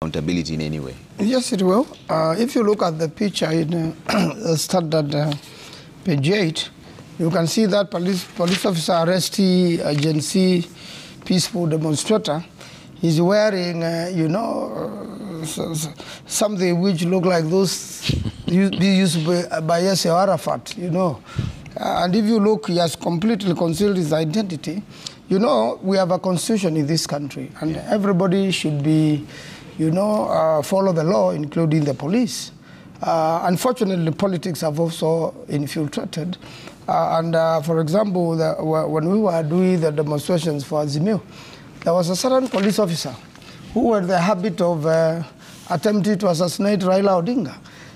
accountability in any way? Yes, it will. If you look at the picture in standard page 8, you can see that police officer arrestee agency peaceful demonstrator. He's wearing, something which look like those used by Yasser Arafat, and if you look, he has completely concealed his identity. We have a constitution in this country, and everybody should be, follow the law, including the police. Unfortunately, politics have also infiltrated. For example, when we were doing the demonstrations for Azimio, there was a certain police officer who had the habit of attempting to assassinate Raila Odinga.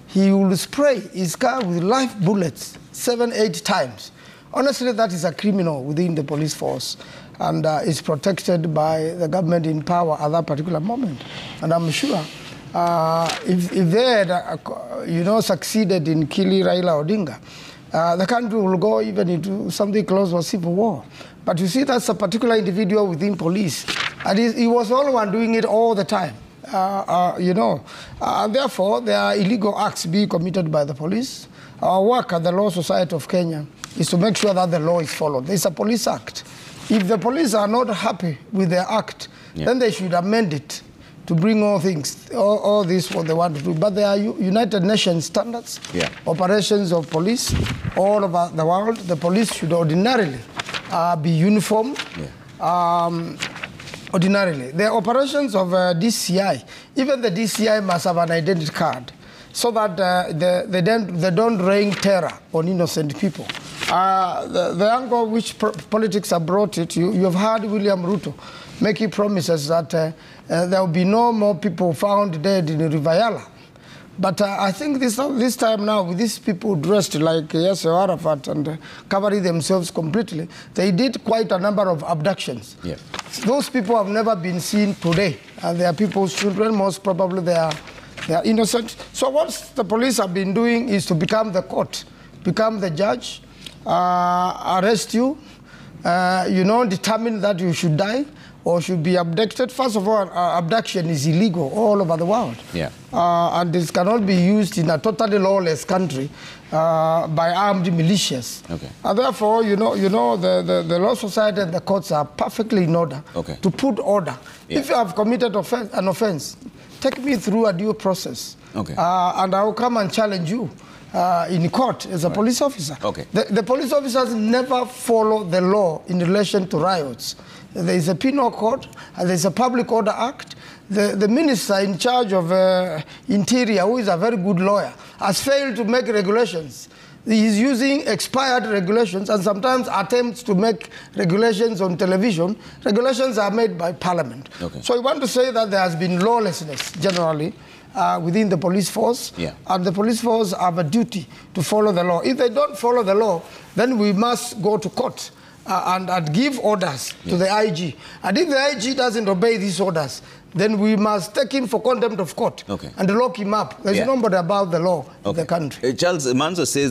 He would spray his car with live bullets 7-8 times. Honestly, that is a criminal within the police force and is protected by the government in power at that particular moment. And I'm sure if they had, succeeded in killing Raila Odinga, the country will go even into something close to a civil war. But you see, that's a particular individual within police. And he was the only one doing it all the time. Therefore, there are illegal acts being committed by the police. Our work at the Law Society of Kenya is to make sure that the law is followed. There's a police act. If the police are not happy with their act, then they should amend it to bring all this what they want to do. But there are United Nations standards, operations of police all over the world. The police should ordinarily be uniform. Ordinarily. The operations of DCI, even the DCI must have an identity card so that they don't rain terror on innocent people. The angle which politics have brought it, you have heard William Ruto making promises that there will be no more people found dead in Rivayala. But I think this time now, with these people dressed like Yasser Arafat and covering themselves completely, they did quite a number of abductions. Those people have never been seen today. They are people's children. Most probably they are innocent. So what the police have been doing is to become the court, become the judge, arrest you, determine that you should die or should be abducted. First of all, abduction is illegal all over the world. And this cannot be used in a totally lawless country by armed militias. And therefore, the Law Society and the courts are perfectly in order to put order. If you have committed an offense, take me through a due process. And I will come and challenge you in court as a police officer. The police officers never follow the law in relation to riots. There is a penal code, and there is a public order act. The minister in charge of Interior, who is a very good lawyer, has failed to make regulations. He is using expired regulations and sometimes attempts to make regulations on television. Regulations are made by Parliament. So I want to say that there has been lawlessness generally within the police force, and the police force have a duty to follow the law. If they don't follow the law, then we must go to court and give orders to the IG. And if the IG doesn't obey these orders, then we must take him for contempt of court and lock him up. There's nobody above the law in the country. Charles Maanzo says